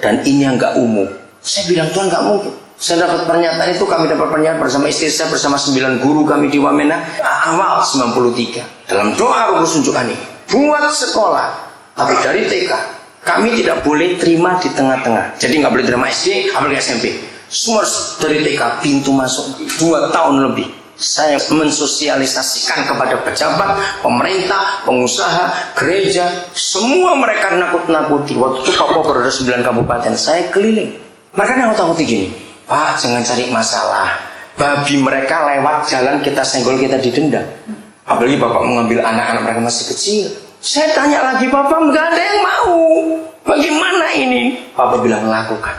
Dan ini yang gak umum. Saya bilang, Tuhan gak mungkin. Saya dapat pernyataan itu, kami dapat pernyataan bersama istri saya, bersama 9 guru kami di Wamena, awal 93. Dalam doa Roh Kudus tunjukkan ini. Buat sekolah, tapi dari TK, kami tidak boleh terima di tengah-tengah. Jadi gak boleh terima SD, apalagi SMP. Semua dari TK, pintu masuk 2 tahun lebih. Saya mensosialisasikan kepada pejabat, pemerintah, pengusaha, gereja, semua mereka nakut-nakuti. Waktu itu Papua berada 9 kabupaten, saya keliling. Mereka yang takuti gini, Pak, jangan cari masalah. Babi mereka lewat jalan, kita senggol, kita didenda. Apalagi Bapak mengambil anak-anak mereka masih kecil. Saya tanya lagi, Bapak, nggak ada yang mau. Bagaimana ini? Bapak bilang, lakukan.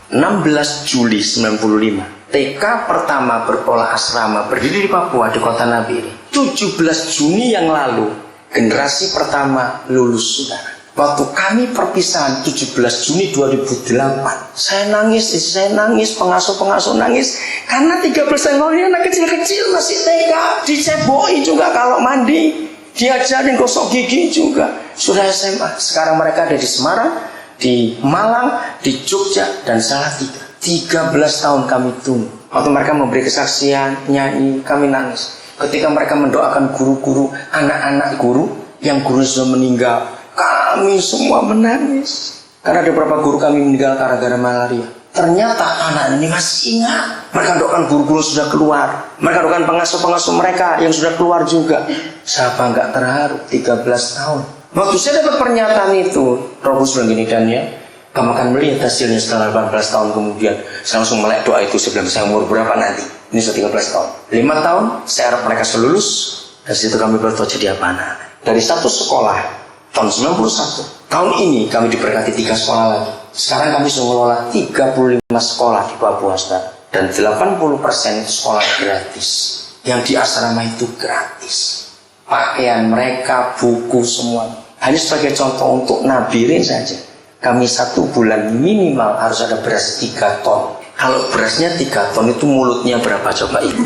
16 Juli 95, TK pertama berpola asrama berdiri di Papua, di kota Nabire. 17 Juni yang lalu, generasi pertama lulus, saudara. Waktu kami perpisahan 17 Juni 2008, saya nangis, istri saya nangis, pengasuh-pengasuh nangis, karena 13 tahun lalu anak kecil-kecil masih TK, diceboi juga kalau mandi, diajarin gosok gigi juga. Sudah SMA, sekarang mereka ada di Semarang, di Malang, di Jogja, dan Salatiga. 13 tahun kami tunggu. Waktu mereka memberi kesaksian, nyanyi, kami nangis. Ketika mereka mendoakan guru-guru, anak-anak guru, yang guru sudah meninggal, kami semua menangis. Karena ada beberapa guru kami meninggal gara-gara malaria. Ternyata anak ini masih ingat. Mereka doakan guru-guru sudah keluar. Mereka doakan pengasuh-pengasuh mereka yang sudah keluar juga. Siapa nggak terharu? 13 tahun. Waktu saya dapat pernyataan itu, Roh Kudus bilang gini, Daniel, kamu akan melihat hasilnya setelah 18 tahun kemudian. Saya langsung melek doa itu. Saya bilang, saya umur berapa nanti? Ini sudah 13 tahun. 5 tahun, saya harap mereka lulus. Dari situ kami berdoa jadi apa anak. Dari satu sekolah, tahun 91. Tahun ini kami diberkati 3 sekolah lagi. Sekarang kami sudah mengelola 35 sekolah di Papua, saudara. Dan 80% itu sekolah gratis. Yang di asrama itu gratis. Pakaian mereka, buku, semua. Hanya sebagai contoh untuk Nabire saja. Kami 1 bulan minimal harus ada beras 3 ton. Kalau berasnya 3 ton itu mulutnya berapa coba ibu?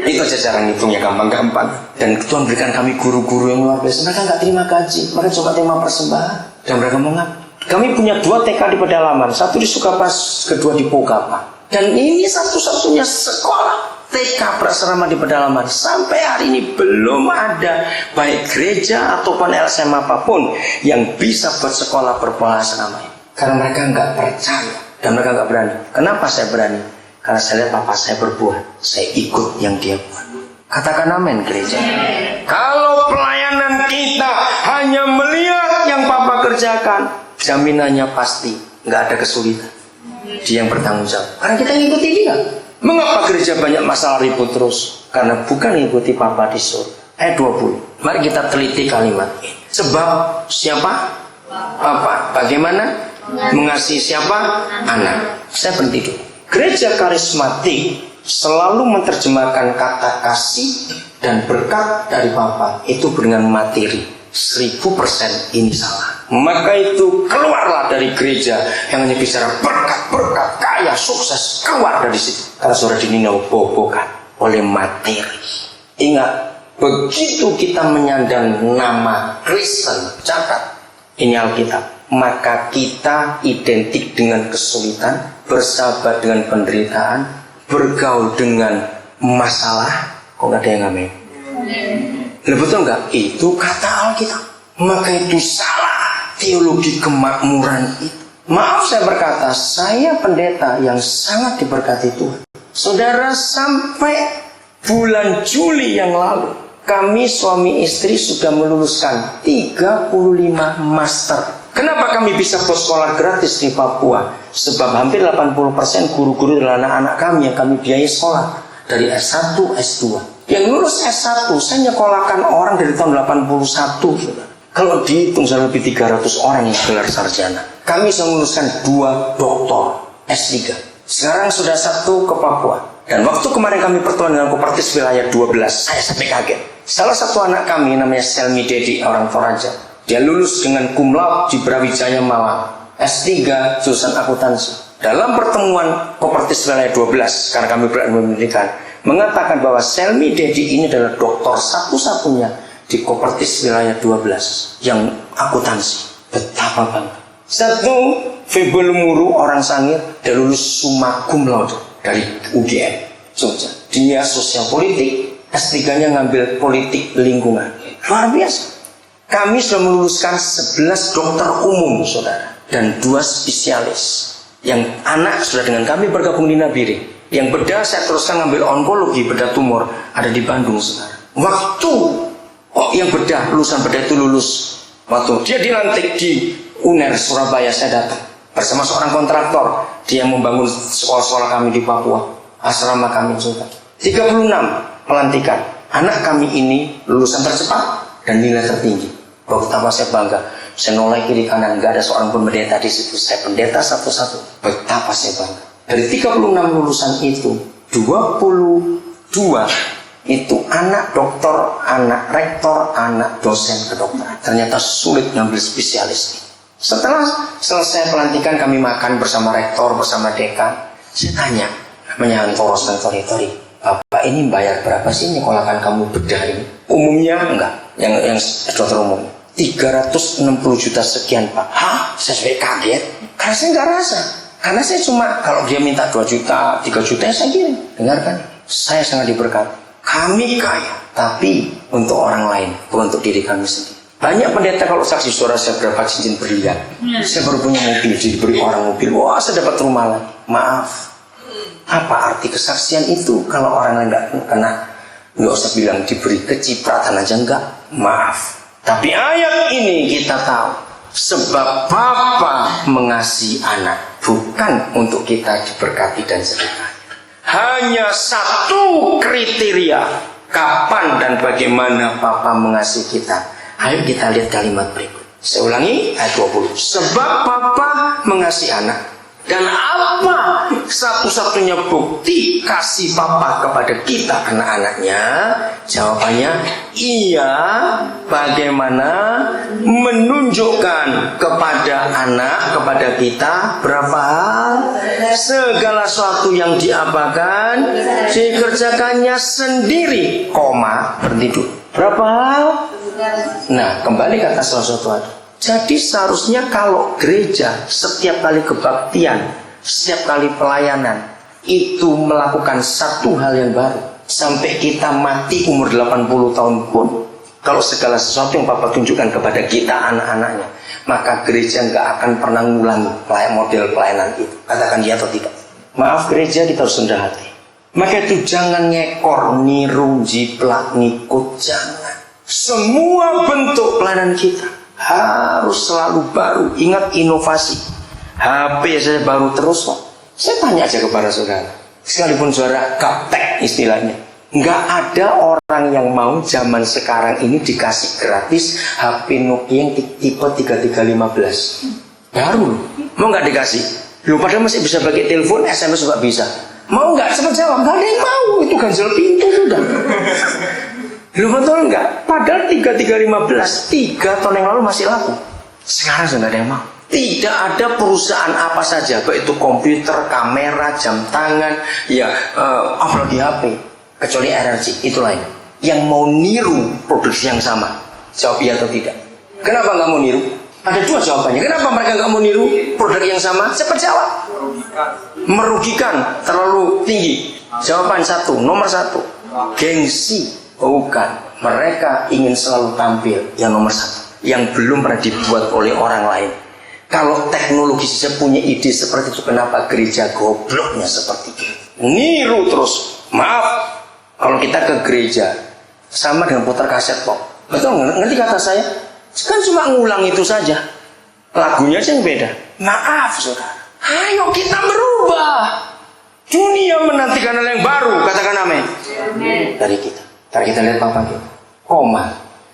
Itu aja cara ngitungnya gampang-gampang. Dan Tuhan berikan kami guru-guru yang luar biasa. Mereka nggak terima gaji, mereka cuma terima persembahan. Dan mereka mengapa? Kami punya 2 TK di pedalaman, 1 di Sukapas, kedua di Pogapa. Dan ini satu-satunya sekolah TK berasrama di pedalaman. Sampai hari ini belum ada baik gereja ataupun LSM apapun yang bisa buat sekolah berpola asrama. Karena mereka nggak percaya dan mereka nggak berani. Kenapa saya berani? Karena saya lihat papa saya berbuat, saya ikut yang dia buat. Katakan amin gereja. Kalau pelayanan kita hanya melihat yang papa kerjakan, jaminannya pasti nggak ada kesulitan. Dia yang bertanggung jawab. Karena kita ngikuti dia. Mengapa gereja banyak masalah ribut terus? Karena bukan ngikuti papa di surga. Ayat 20. Mari kita teliti kalimat ini. Sebab siapa? Papa. Bagaimana? Mengasihi siapa? Anak. Saya berhenti dulu. Gereja karismatik selalu menerjemahkan kata kasih dan berkat dari Bapa itu dengan materi. 1000% ini salah. Maka itu keluarlah dari gereja yang hanya bicara berkat-berkat, kaya, sukses. Keluar dari situ. Karena saudara dinobobokan oleh materi. Ingat, begitu kita menyandang nama Kristen, catat ini Alkitab, maka kita identik dengan kesulitan, bersahabat dengan penderitaan, bergaul dengan masalah. Kok nggak ada yang amin? Betul nggak? Itu kata Alkitab. Maka itu salah teologi kemakmuran itu. Maaf saya berkata, saya pendeta yang sangat diberkati Tuhan. Saudara, sampai bulan Juli yang lalu, kami suami istri sudah meluluskan 35 master. Kenapa kami bisa bersekolah gratis di Papua? Sebab hampir 80% guru-guru adalah anak-anak kami yang kami biayai sekolah. Dari S1, S2. Yang lulus S1, saya nyekolahkan orang dari tahun 81. Saudara. Kalau dihitung sudah lebih 300 orang yang gelar sarjana. Kami sudah meluluskan 2 doktor S3. Sekarang sudah 1 ke Papua. Dan waktu kemarin kami pertemuan dengan Kopertis wilayah 12, saya sampai kaget. Salah satu anak kami namanya Selmi Dedi, orang Toraja. Dia lulus dengan cum laude di Brawijaya Malang. S3 jurusan akuntansi. Dalam pertemuan Kopertis wilayah 12, karena kami berada pendidikan, mengatakan bahwa Selmi Dedi ini adalah doktor satu-satunya di Kopertis wilayah 12 yang akuntansi. Betapa bangga. Satu, Febel Muru, orang Sangir, dia lulus summa cum laude dari UGM Jogja. Dia sosial politik, S3-nya ngambil politik lingkungan. Luar biasa. Kami sudah meluluskan 11 dokter umum, saudara, dan 2 spesialis. Yang anak sudah dengan kami bergabung di Nabire. Yang bedah saya teruskan ngambil onkologi, bedah tumor, ada di Bandung, saudara. Waktu yang bedah, lulusan bedah itu lulus, waktu dia dilantik di UNER Surabaya, saya datang bersama seorang kontraktor. Dia membangun sekolah-sekolah kami di Papua, asrama kami juga. 36 pelantikan. Anak kami ini lulusan tercepat dan nilai tertinggi. Betapa saya bangga. Saya noleh kiri kanan, nggak ada seorang pun pendeta di situ. Saya pendeta satu-satu. Betapa saya bangga. Dari 36 lulusan itu, 22 itu anak doktor, anak rektor, anak dosen kedokteran. Ternyata sulit ngambil spesialis. Setelah selesai pelantikan, kami makan bersama rektor, bersama dekan. Saya tanya, namanya Antoros dan Tori, Bapak ini bayar berapa sih nyekolahkan kamu bedah ini? Umumnya enggak, yang dokter umum 360 juta sekian, Pak. Hah? Saya sampai kaget, karena saya nggak rasa. Karena saya cuma, kalau dia minta 2 juta, 3 juta, ya saya kirim. Dengarkan, saya sangat diberkati. Kami kaya, tapi untuk orang lain, bukan untuk diri kami sendiri. Banyak pendeta kalau saksi suara saya berapa cincin berlian. Saya baru punya mobil, diberi orang mobil. Wah, saya dapat rumah lagi. Maaf. Apa arti kesaksian itu kalau orang lain nggak kena? Nggak usah bilang diberi kecipratan aja, enggak. Maaf. Tapi ayat ini kita tahu. Sebab Bapa mengasihi anak. Bukan untuk kita diberkati dan sedekah. Hanya satu kriteria. Kapan dan bagaimana Bapa mengasihi kita. Ayo kita lihat kalimat berikut. Saya ulangi ayat 20. Sebab Bapa mengasihi anak. Dan apa satu-satunya bukti kasih Bapa kepada kita anak-anaknya? Jawabannya, Ia bagaimana menunjukkan kepada anak, kepada kita berapa hal? Segala sesuatu yang diapakan dikerjakannya sendiri, berhenti dulu. Berapa hal? Nah, kembali kata salah satu hal. Jadi seharusnya kalau gereja setiap kali kebaktian, setiap kali pelayanan itu melakukan satu hal yang baru, sampai kita mati umur 80 tahun pun, kalau segala sesuatu yang Bapak tunjukkan kepada kita anak-anaknya, maka gereja nggak akan pernah ngulangi model pelayanan itu. Katakan ya atau tidak? Maaf, gereja kita harus rendah hati. Maka itu jangan ngekor, niru, jiplak, ngikut, jangan. Semua bentuk pelayanan kita harus selalu baru. Ingat inovasi. HP saya baru terus kok. Saya tanya aja kepada saudara, sekalipun saudara gaptek istilahnya, nggak ada orang yang mau zaman sekarang ini dikasih gratis HP Nokia yang tipe 3315 baru loh. Mau nggak dikasih? Loh, padahal masih bisa pakai telepon, SMS juga bisa. Mau nggak? Cepat jawab. Nggak ada yang mau. Itu ganjel pintu sudah. Lu betul enggak? Padahal 3315 3 tahun yang lalu masih laku. Sekarang sudah ada yang mau. Tidak ada perusahaan apa saja, baik itu komputer, kamera, jam tangan, ya apalagi HP, kecuali RRC, itu lain. Yang mau niru produksi yang sama. Jawab iya atau tidak? Kenapa nggak mau niru? Ada 2 jawabannya. Kenapa mereka nggak mau niru produk yang sama? Cepat jawab. Merugikan, terlalu tinggi. Jawaban 1, nomor 1, gengsi. Bukan, mereka ingin selalu tampil yang nomor 1, yang belum pernah dibuat oleh orang lain. Kalau teknologi saja punya ide seperti itu, kenapa gereja gobloknya seperti itu? Niru terus. Maaf, kalau kita ke gereja sama dengan putar kaset kok. Betul, ngerti kata saya? Kan cuma ngulang itu saja. Lagunya aja yang beda. Maaf saudara, ayo kita berubah. Dunia menantikan hal yang baru. Katakan amin. Dari kita. Ntar kita lihat apa kita. Koma.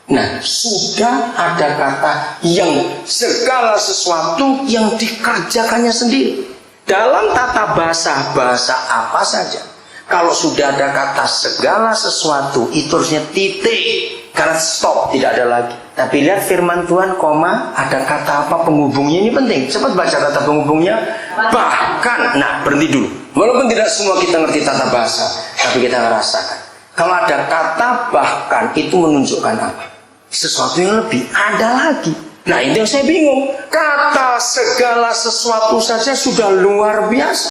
Nah, sudah ada kata yang segala sesuatu yang dikerjakannya sendiri. Dalam tata bahasa apa saja, kalau sudah ada kata segala sesuatu, itu harusnya titik. Karena stop, tidak ada lagi. Tapi lihat firman Tuhan, koma, ada kata apa penghubungnya, ini penting. Cepat baca kata penghubungnya. Bahkan, nah berhenti dulu. Walaupun tidak semua kita ngerti tata bahasa, tapi kita merasakan. Kalau ada kata bahkan, itu menunjukkan apa? Sesuatu yang lebih, ada lagi. Nah itu yang saya bingung. Kata segala sesuatu saja sudah luar biasa.